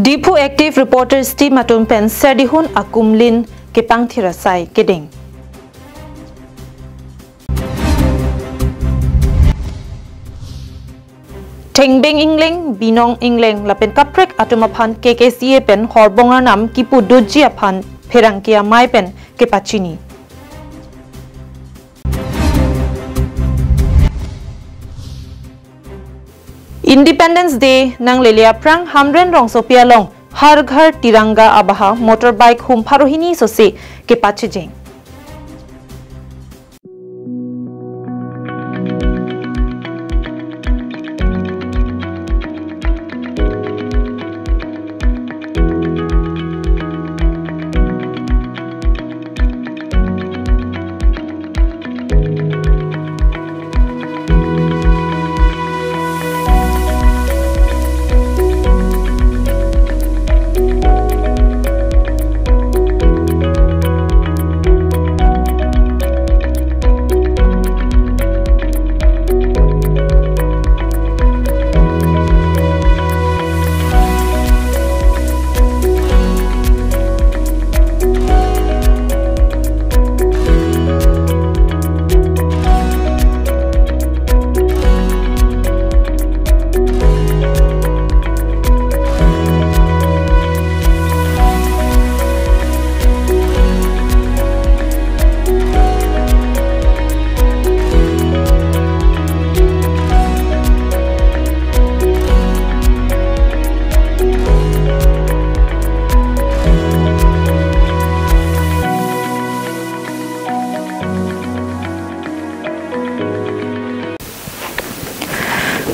Dipu Active Reporters Team atun pen Serdihun Akumlin Kepang Thirasai Keding. Tengbeng Ingling, Binong Ingling, Lapen Kaprek Atumapan KKCA pen Horbonganam Kipu Dujiapan Perangkia Mai pen Kepachini. Independence Day nang lelia prang hamren rong sopia long har ghar tiranga abaha motorbike hum pharohini sose ke pache jeng.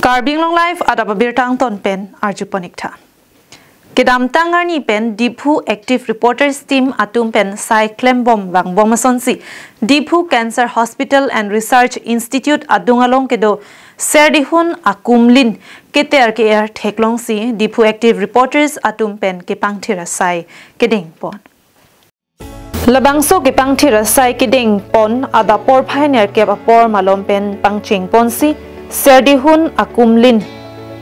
Karbi Anglong live ada babirtang ton pen arjuponikta. Kedam tangarni pen Dipu Active Reporters Team atum pen sai klembom bang bomasonsi Dipu Cancer Hospital and Research Institute adungalong kedo Serdihun Akumlin keter ke air theklong si Dipu Active Reporters atum pen kepangthira sai keding pon. Labangso kepangthira sai keding pon ada por pioneer ke apor malom pen pangching ponsi Serdihun Akumlin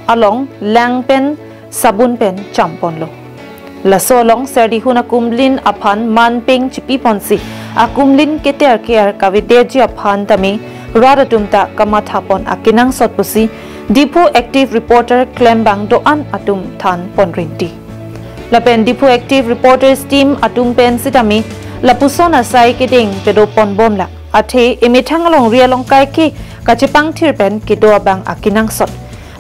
along Langpen Sabun pen Champonlo. Lasolong Serdihun Akumlin apan Manping Chipi Ponsi Akumlin keter kear kavideji apan tami Radatumta Kamathapon Akinang Sotpusi Dipu Active Reporter Klembang Doan Atum Than Ponrinti. Lapen Dipu Active Reporters Team atum pen sitami Lapuson asai keding pedo pon bomla Ate emithangalong rialong kaiki kachipang thirpen kido abang akinang sot.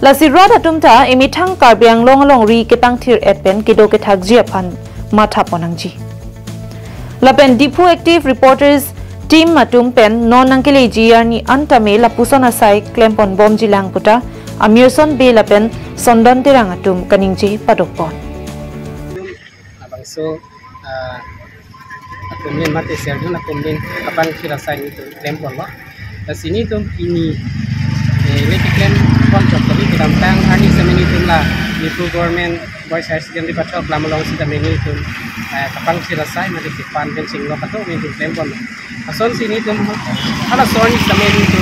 Lasi rada tumta emithang Karbi Anglong along ri kepang thir etpen kido ke thagji apan matha ponangji. Lapen Dipu Active Reporters Team atum pen non angkele jiar ni antame lapuson asai klempon bom jilang puta amirson be lapen sondon tirang atum kaningji padokpon. Abangso Akumlin mati Serdihun Akumlin kapan kirasai itu klempon lo. Sini tu ini lagi klaim kontrak tapi dalam tang hari semini tu lah Dipu government voice accident di patok lama long sida mini tu kapang sirasai mari kipan dan singlo patok ini tu klaim pon. Ason sini tu ala son semini tu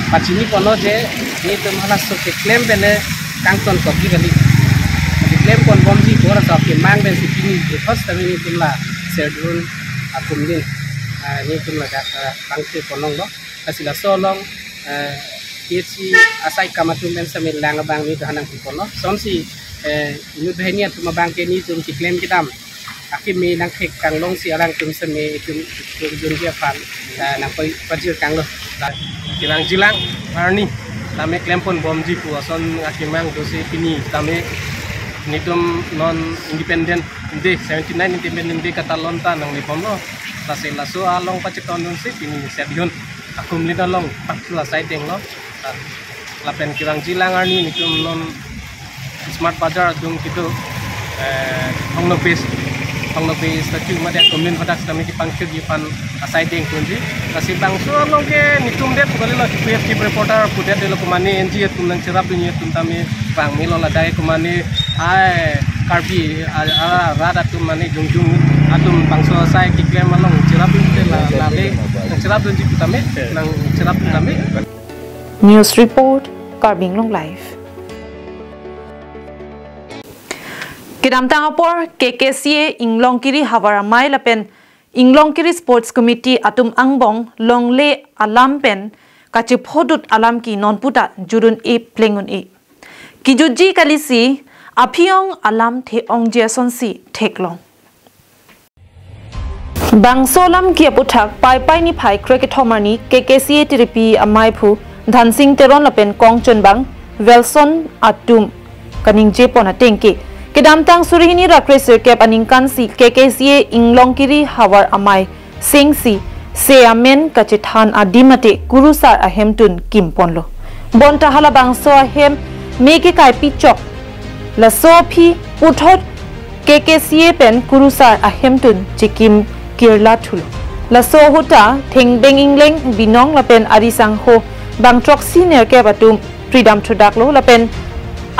pacini pono je ini tu ala so ke klaim bene kangton kopi kali. Di klaim pon bomji gora so ke mang ben sini first semini tu lah Serdihun Akumlin. Ini tu lah bangkit ponong lo, asila solong, PhD asai kamatum men sambil lang abang ni tu hanang pon lo. Sonsi ini behnya tu mabangkit ni tu klaim kita. Akhir me nang kek kang long si arang tu sambil tu jurgia pan, nang pajir kang lo. Kirang jilang hari ni, kami klaim pon bom jipu ason akhir mang dosi ini kami ni tu non independent day 79 independent day kata lonta nang ni pon lo. Laso along paceton nun sip ini Serdihun Akumlin along pakla side lo lapen kirang jilang arni nitum non smart bazar dung kitu hongno base statue made Akumlin padak kami dipangkir di pan side kunji kasi bangso along ke nitum det kali lo PFT reporter pudet de lo kumani NG tum nang cerap dunia tum tami bang milo la dai kumani ai Karbi rada tum mani jungjung atum bangso sai kiklaim along cerap la cerap dunji kutame nang cerap kutame. News report Karbi Anglong live. Kidam tangapor KKCA Anglong kiri hawara mai lapen Anglong kiri Sports Committee atum angbong longle alam pen kachi phodut alam ki non puta jurun e plengun e kijuji kalisi aphiong alam the ongje sonsi theklong bangsolam ki aputhak pai ni phai cricket homani KKCA tiripi amai phu dhansing teron lapen kongchon bang Wilson atum kaningje pona tengki Kedam tang surihini rakresir kep aningkan si KKCA Anglong kiri hawar amai singsi se amen kachithan adimate kurusar ahemtun kimponlo bonta hala bangso ahem meke kai pichok la sopi uthot KKCA pen kurusar ahemtun chikim kirla thulo la so huta thengbeng ingleng binong lapen arisang ho bangtrok senior ke batum freedom thudaklo lapen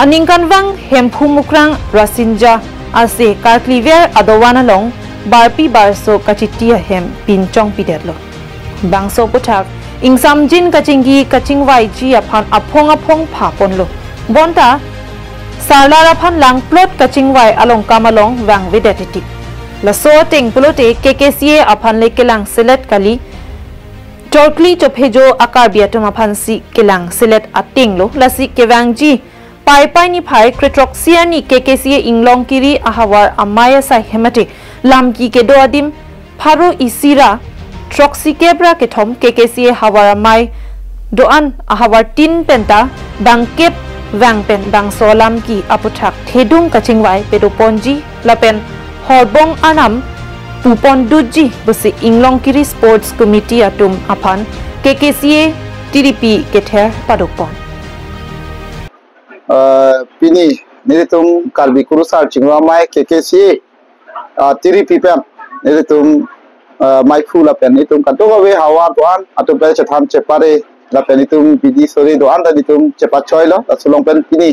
Aningkan wang hempu mukrang rasinja ase karkliver adowana long barpi barso kachitia hem pinchong piderlo bangso puthak ingsam jin kachingi kachingwai ji aphan aphong phaponlo bonta sarlara phan lang plot kachingwai along kamalong wang vedetiti la so teng plote KKCA aphan lekelang select kali torkli chophejo akarbi atuma phansi kelang select atinglo lasi kewangji pai ni phai kritroxia ni KKCA Anglong kiri ahawar amaya sa hemati lamki ke do adim pharo isira troxi kebra ke thom KKCA hawar amai doan ahawar tin penta bangkep wangpen bang solam ki aputhak thedung kachingwai pedo ponji lapen horbong anam pupon duji busi Anglong kiri Sports Committee atum aphan KKCA TDP kether padopon Pini niritum Karbi kurusar chingwa mai KKCA tiri pipen niritum mai fula pen niritum kantoga we hawa doan atum pe chathan chepare la pen niritum bidi sori doan da niritum cepat choi lo sulong pen pini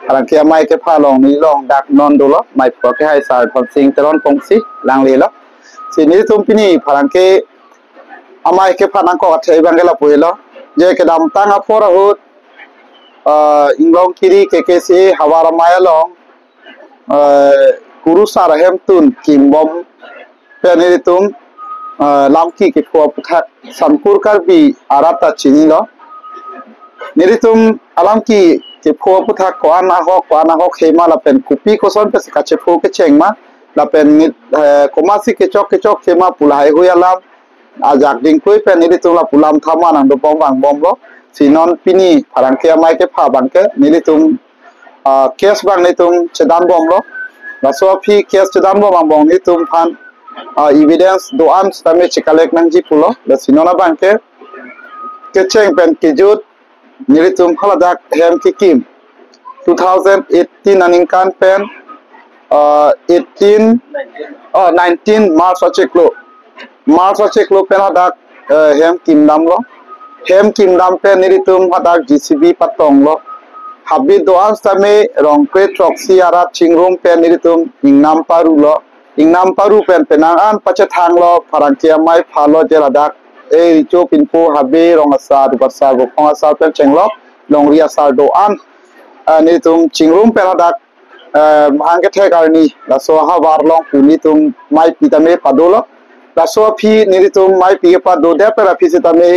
arang kia mai ke pha long ni long dak non do lo mai pro ke hai sar phon sing teron pongsi lang le lo si niritum pini pharang ke amai ke pha nang ko athei bangela puelo je ke dam tang afora hut Anglong kiri KKCA hawara mayalong kurusar hemtun kimbom peniritum lamki ke phua puthat sampur karbi arata chinilo niritum alamki ke phua puthat ko ana hok hema la pen kupi koson pe kache phu ke chengma la pen komasi ke chok hema pulai huyalam ajak ding koi peniritum la pulam thama nang do pom bang bomlo sinon pini parangke mai ke pha bangke nilitum case bang nitum chedan bomlo baso phi case chedan bom bang nitum phan evidence doan stame chikalek nang ji pulo da sinona bangke ke cheng pen ke jut nilitum haladak hem ki kim 2018 aningkan pen 19 March acheklo pen hadak hem kim namlo hem kim dam pe niritum hadak GCB patong lo habi doan stame rongpe troxi ara chingrum pe niritum ingnam paru pen penangan pache thang lo parangkia mai phalo je hadak e richo pinpo habi rongasa dubasa go khongasa pe chenglo longria sar doan niritum chingrum pe hadak hangke the karni laso ha warlong punitum mai pitame padolo laso phi niritum mai pi pa do de pe rafi sitame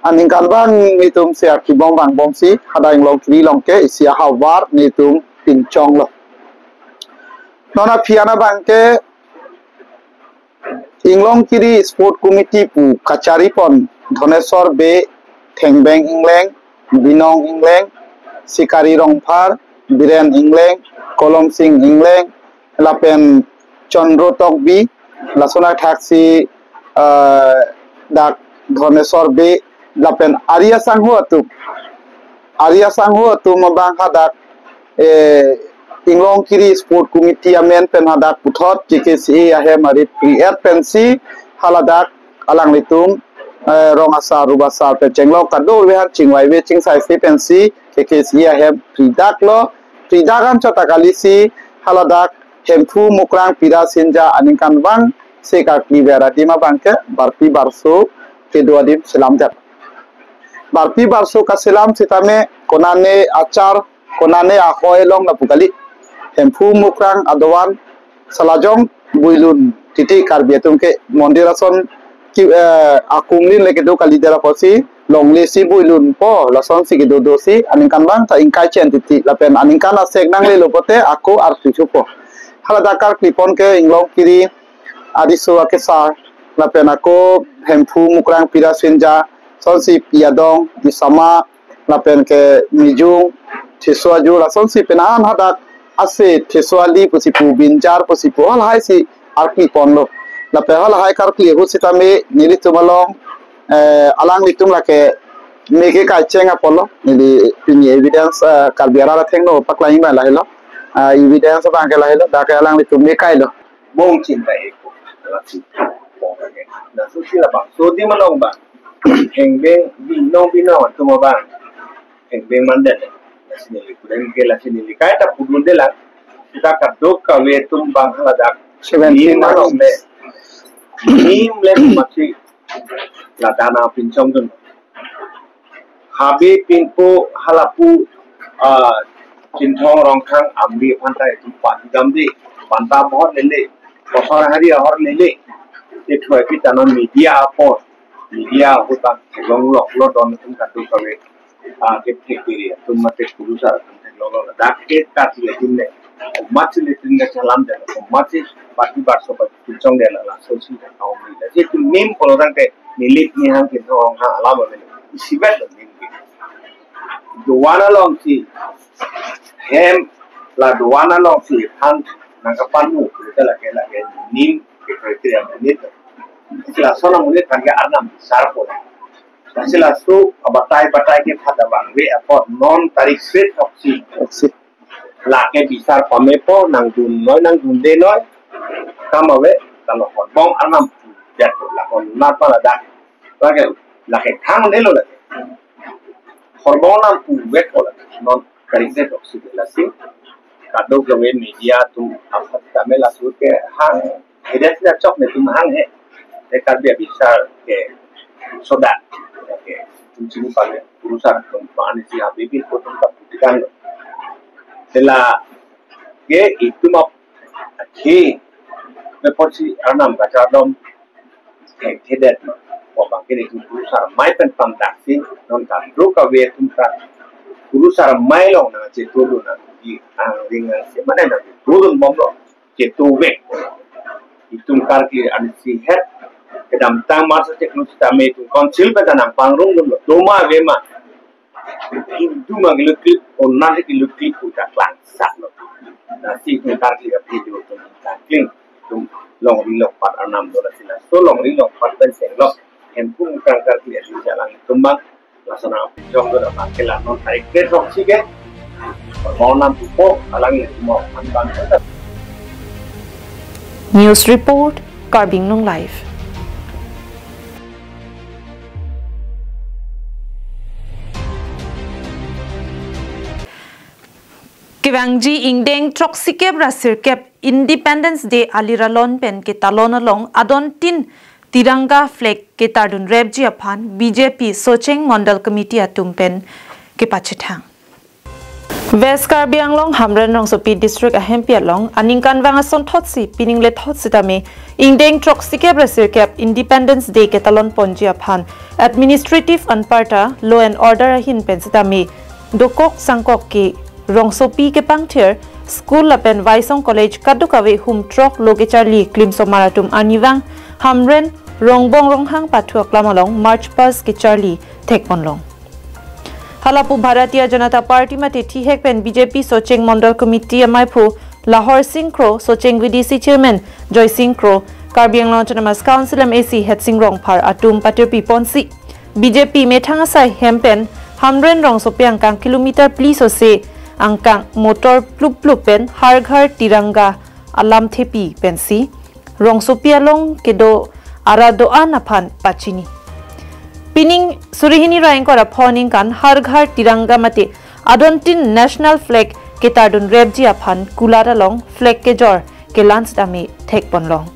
aningkan bang nitum sia kibong bang bomsi hada Anglong kiri longke isia hawar nitum pinchong lo nona piana bangke Anglong kiri Sport Committee pu kachari pon Dhonesor be thengbeng ingleng binong ingleng sikari rongphar biren ingleng kolom sing ingleng lapen chondro tokbi lasona thaksi dak Dhonesor be lapen Arya Sanghu atu mabang hadak Anglong kiri Sport Committee amen pen hadak puthot KKCA ahem ari create pensi haladak alang litum rongasa rubasa pe chenglo kadol we han chingwai we chingsai se pensi KKCA ahem pridagan chota kalisi haladak hempu mukrang pida sinja aningkan bang seka klibera dima bangke barpi barso keduadim selam jat barpi barso ka selam sitame konane achar konane ahoy long na pukali hempu mukrang adowan salajong builun titi Karbi atum ke mondirason ki akungin leke do kalidera posi longli si builun po lason si gido dosi aningkan bang ta ingkai chen titi lapen aningkan asek nang le lopote aku arsisu po hala dakar klipon ke inglong kiri adisua ke sar lapen aku hempu mukrang pira senja son si piadong di sama lapen ke mijung tisua ju lason si penan hadak ase tisua li pusipu binjar pusipu hal hai si arki ponlo lapen hal hai karki husitame nili tumalong alang litung lake mege ka chenga polo nili pini evidence kalbiara thengno paklaing ba lahilo evidence ba ke lahilo da ke alang litung me kailo bong cinta eko lati bong ke na su sila bang so di malong bang hengbeng binong tumo bang hengbeng mandan na sinili kuden ke la sinili kaya ta pudunde la kita kadok ka we tum bang halada 17 malong le nim le machi la dana pinchong dun habi pinpo halapu cintong rongkang ambi pantai tempat gamdi banta bahor lele bosor hari hor lele itu kita non media apa media hutan longlok lo don tum katu kawe ke tekiri tum mate kurusar tum longlok dak ke kat le timne mach le tinga chalam de mach baki bar so pinchong de la so si ta au mi de tu mem polorang ke milik ni hang ke rong ha alama le sibet duwana long si hem la duwana long si han nangkapan mu kita lagi nim kriteria menit sila sona menit kan ke arnam besar pun sila su batai ke pada bang we apot non tarik set opsi lake besar pamepo nang dun de noy kamawe kalau bong arnam jatuh lakon napa la dak lake khang de lo la hormonal wet ola non karise oxidasi kado gawe media tum apa kamela suke hang edesnya cok ne tum hang he dekar dia bisa ke soda ke tum sini pale urusan tum pani si habibi ko tum kaputikan tela ke itu map ke deposi anam gacadom ke kedet wabang kini urusan mai pen pamtaksi non kan ruka we tum ka urusan mai long na cetu na di dengan semana na turun momlo cetu we itung karki an si het kedam tang masa teknologi tame tu konsil betanang pangrung lo doma we ma itu manglukki onna ki lukki puta klan sa lo na si tu karki ka video tu taking tum long rilok pat anam dola sila so long rilok pat ben senglok empung kangkar dia di jalan tumbang laksana jong do dapat kelan non tarik ke oksigen hormonam pupo alang semua anbang News Report Karbi Anglong Live Kivangji ingdeng troksikep rasirkep Independence Day aliralon pen kitalon along adon tin Tiranga flag kitardun rebji apan BJP Socheng Mondal Committee atumpen kipachithang West Karbi Anglong Hamren Rongsopi District ahempi along aningkan wangason thotsi piningle thotsi tame ingdeng troksikep rasirkep Independence Day kitalon ponji apan Administrative Anparta Law and Order ahin pensitame dokok sangkok ki Rongsopi ke pangtier School Lapen Vaisong College Kadukawe Hum Trok Logecharli Klimsomaratum Aniwang Hamren Rongbong Ronghang Patuak Lamalong March Pas ke Charlie Tekmonlong Halapu Bharatiya Janata Party Mate Thihek Pen BJP Socheng Mondal Committee Amaipu Lahore Sinkro Socheng VDC Chairman Joy Sinkro Karbi Anglong Autonomous Council MAC Het Singrong Par Atum Patirpi Ponsi BJP Methangasai Hempen Hamren Rongsopi Angkang Kilometer Please Ose Angkang Motor Plup Plupen Har Ghar Tiranga Alam Thepi Pensi Rongsopi Along Kedo Aradoan apan pachini. Pining surihini raing kora phoning kan har ghar tiranga mate adontin national flag ketardun rebji apan kulara long flag ke jor ke lans dami thek ponlong.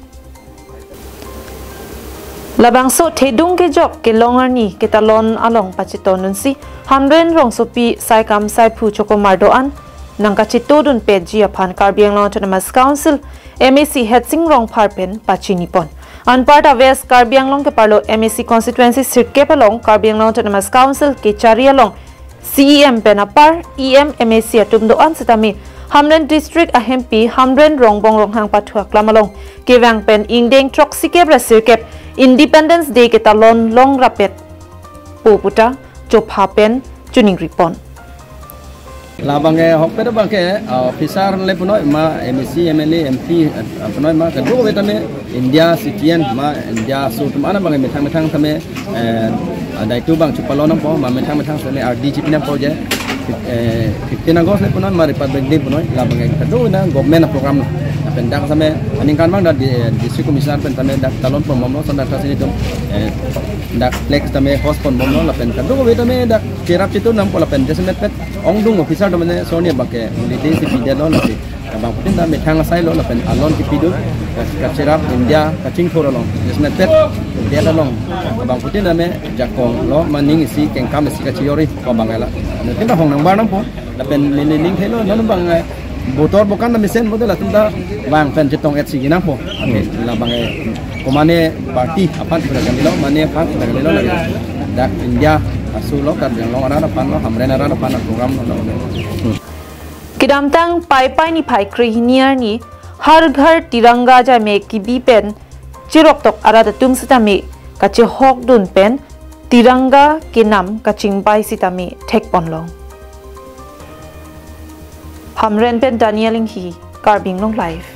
Labangso thedung ke jok ke longarni ketalon along pachitonun si hamren rongsopi saikam saipu chokomardoan nangkachitodun pe jiaphan Karbi Anglong Autonomous Council MAC Headsing Rong Parpen Pachinipon. On part of West Karbi Anglong ke parlo MAC constituency sirke palong Karbi Anglong Autonomous Council ke charialong CEM penapar EM MAC atum doan setami Hamren district ahempi Hamren rongbong ronghang patuak lamalong kevang pen ingdeng trok sikep rasirkep Independence Day kita long rapet puputa job happen tuning ripon. Labangnya hok pada bangke officer lepunoi ma MSC MLA MP punoi ma kedua betame India Sikian ma India so mana bangke metang tame ada itu bang cupalonam po ma metang tame RDGP na project 15 August lepunoi ma Republic Day punoi labangnya kedua na government program pendang tame aningkan bang da district commissioner pen tame dak talon pon momno sonda sini tum dak flex tame host pon momno la pen kedua betame dak kirap itu nam pola pen desmet pet ongdung officer domene sonia bangke milite si pidya lo nasi bang putin da metang sai lo la pen alon ki pidu ka cerap India ka ching thora long desmet pet dia la long bang putin da me jakong lo maning si kengkam si ka chiori ko bangala tinda hong nang barnam po la pen miniling thelo non bang motor bukan na mesen model atinda bang pen jitong et si ginang po la bang komane party apan sudah ganilo mane apan sudah ganilo lagi dak India asulo kan yang long arana pan lo hamren arana pan program lo Kidamtang pai ni pai krihiniar ni har ghar tiranga ja me ki bi pen chirok tok arada tum sitami kache hok dun pen tiranga ke nam kaching pai sitami thek ponlong hamren pen Danieling hi Karbi Anglong live.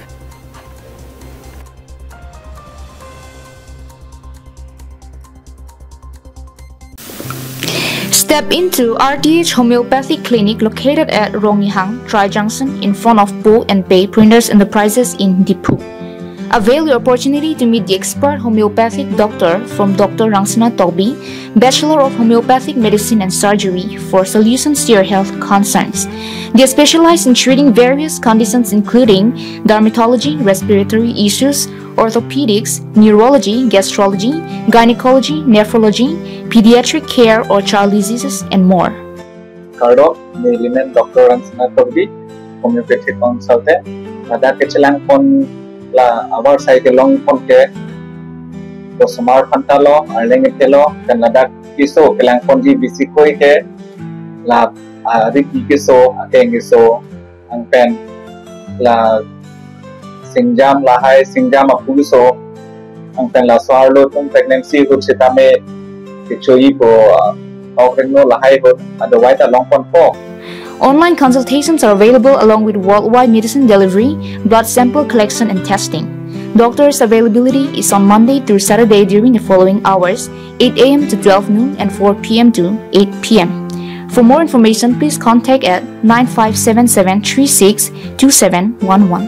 Step into RTH Homeopathic Clinic located at Rongyihang, Tri Junction in front of Bull and Pay Printers Enterprises in Dipu. Avail your opportunity to meet the expert homeopathic doctor from Dr. Rangsana Tobi, Bachelor of Homeopathic Medicine and Surgery, for solutions to your health concerns. They specialize in treating various conditions including dermatology, respiratory issues, orthopedics, neurology, gastrology, gynecology, nephrology, pediatric care or child diseases, and more. Kardo, Nilimen Dr. Rangsana Tobi, Homeopathic Consultant. Ada kecelang pon la our side long pon ke to smart pantalo arleng telo dan ada kiso kelang pon di bisikoi ke la riki kiso ateng kiso ang pen la singjam lahai singjam apuso ang pen la soarlo tum pregnancy ko sitame kichoi po no lahai ko otherwise long pon po. Online consultations are available along with worldwide medicine delivery, blood sample collection and testing. Doctor's availability is on Monday through Saturday during the following hours, 8 a.m. to 12 noon and 4 p.m. to 8 p.m. For more information, please contact at 9577362711.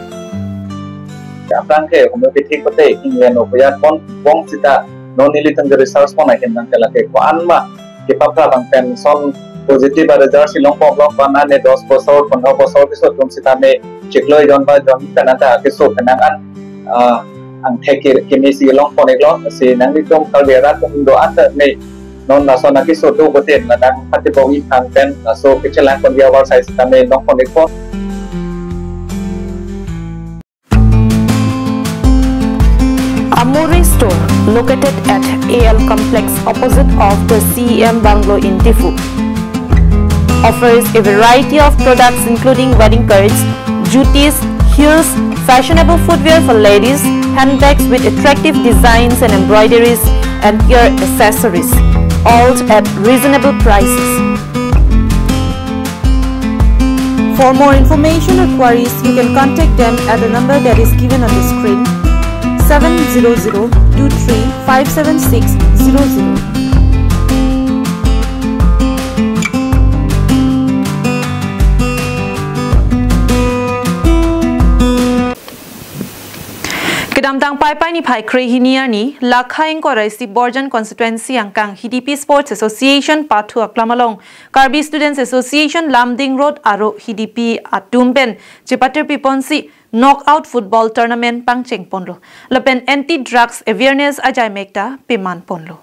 Apang ke homeopathic kote England opaya pon bong sita non nilitang research pon akin nang kalake ko anma ke papra bang pen son positive result silong pong pana ne 10 bosor 15 bosor piso tum sitame chikloi jon ba jon kanata ke so kanangan ang theke kini silong pon eklo si nang nitum kalbera tum do ata ne non na so na ke so do boten na dang pati bowi kang pen so ke chelang pon dia war sai sitame long pon eklo. Amore store located at AL complex opposite of the CEM bungalow in Difu offers a variety of products including wedding cards, jutis, heels, fashionable footwear for ladies, handbags with attractive designs and embroideries, and ear accessories, all at reasonable prices. For more information or queries, you can contact them at the number that is given on the screen 700-23-57600. Kedamtang pai ni pai krihiniar ni lakhaing ko raisi Borjan constituency angkang HDP Sports Association pathu aklamalong Karbi Students Association Lamding Road aro HDP atumben chipater piponsi knockout football tournament pangcheng ponlo lapen anti drugs awareness ajai mekta piman ponlo.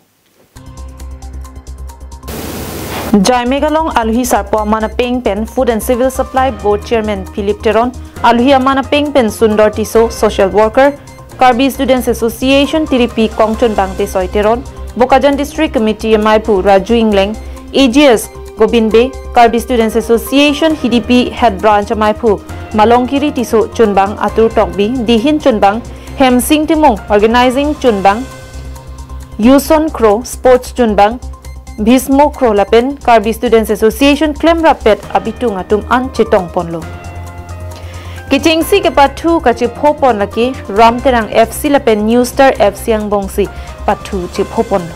Jai Megalong Aluhi Sarpo Amana Peng Pen Food and Civil Supply Board Chairman Philip Teron, Aluhi Amana Peng Pen Sundar Tiso Social Worker, Karbi Students Association TDP Kongchon Bangte Soy Teron, Bokajan District Committee Maipu Raju Ingleng, AGS Gobinbe, Karbi Students Association HDP Head Branch Maipu, Malongkiri Tiso Chunbang Atur Tokbi, Dihin Chunbang, Hem Sing Timong Organizing Chunbang, Yuson Kro Sports Chunbang, Bhismo Kro Lapen, Karbi Students Association Klem Rapet Abitung Atum An Chitong Ponlo. Kichingsi ke patu kachip hopon laki Ram Terang FC Lapen New Star FC ang bongsi patu chip hopon lo.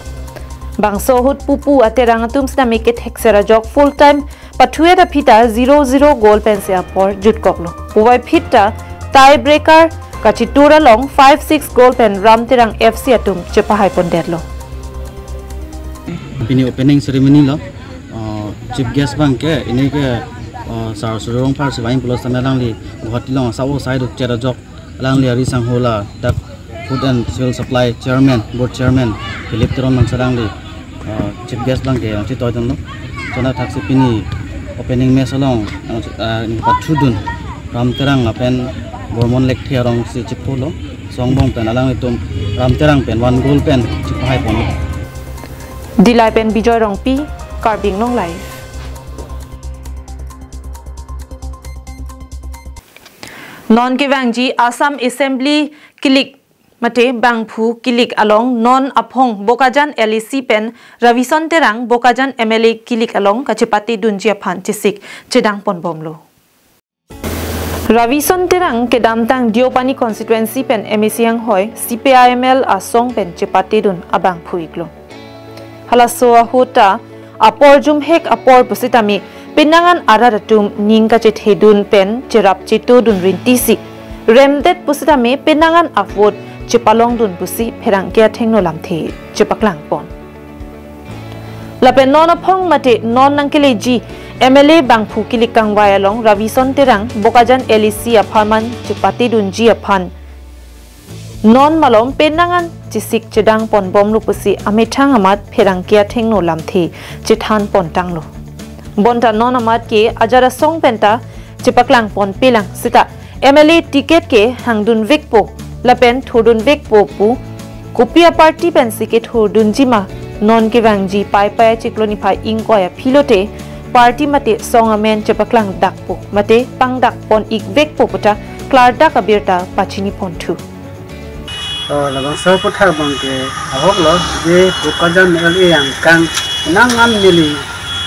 Bang sohut pupu aterang atum snamikit heksera jok full time patuya da pita 0-0 goal pensia por jutkok lo. Puwai pita tie breaker kachitura long 5-6 goal pen Ram Terang FC atum chipahai pon dead lo. Ini opening ceremony lo, chief guest bang ke ini ke sar surong par sebain pulau sana lang li buat long sawo side of cera jok lang li arisang hola tak food and civil supply chairman board chairman Philip Teron man sarang li chief guest bang ke ci toy don lo, chona taksi pini opening match long ini patudun Ram Terang apen gormon lek thiarong si chip polo songbong pen alang itum Ram Terang pen 1 goal pen chipahai pon. Dilai pen Bijoy Rongpi, Karbi Anglong Live. Non Kivangji Assam Assembly Kilik Mate Bangphu Kilik Along Non Aphong Bokajan LEC pen Ravison Terang Bokajan MLA Kilik Along Kachipati Dunjia Phan Chisik Chedang Pon Bomlo. Ravison Terang Kedamtang Diopani Constituency pen MSC Hoi CPIML Asong pen Chipati Dun Abang Phuiklo. Halasoa hota apor jum hek apor pusitami pinangan araratum ningka chit hedun pen cherap chitu dun rintisi remdet pusitami pinangan afot chipalong dun pusi pherang kya thengno lamthe chipaklang pon lapen non aphong mate non nangkeleji MLA bangphu kilikang wayalong Ravison Terang Bokajan LEC aphaman chipati dun ji aphan non malom penangan chisik chedang pon bom lu pusi amethang amat pherangkia thengno lamthi chithan pon tanglo bonta non amat ke ajara song penta chipaklang pon pelang sita MLA ticket ke hangdun vekpo lapen thodun vekpo pu kopia party pen sike thodun jima non ke wangji pai pai chikloni phai ingkoya philote party mate song amen chipaklang dakpo mate pangdak pon ik vekpo puta klarda kabirta pachini pon thu labang sa putar bang ke ahok lo je Bokajan LA yang kang nangan mili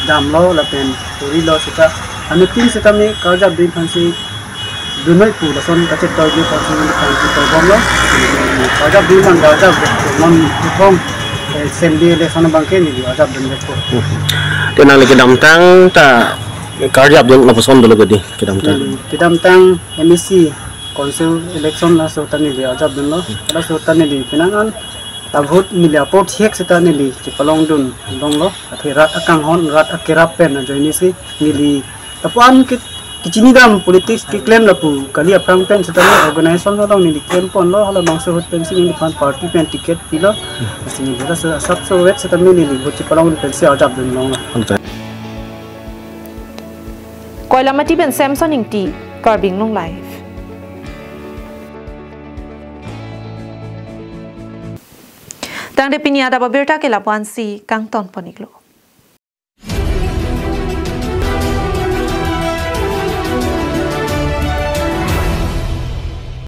dam lo lapen turi lo sita ane tin sita me kauja bin fansi dunoi pu la son kachet toy je fansi fansi to bom lo kauja bin man kauja mon bom sembi le sana bang ke ni kauja bin ko tenang lagi damtang ta karya abdul napuson dulu gadi kidamtang MSC Council election la so tani dia ajab dun lo ala so tani di pinangan tabut milia pot hek setani di chipalong dun dong lo athirat akang hon rat akirap pen joini si mili tapuan kichini dam politics ki claim la pu kali aprang pen setani organization lo dong ni claim pon lo hala bangso hot pen sing ni pan party pen ticket pilo sini bila sab so wet setani ni di chipalong pen si ajab dun lo Koilamati ben Samson ingti Karbi Anglong Live. Tang de pinya da babirta ke lapuan si kang ton poniklo.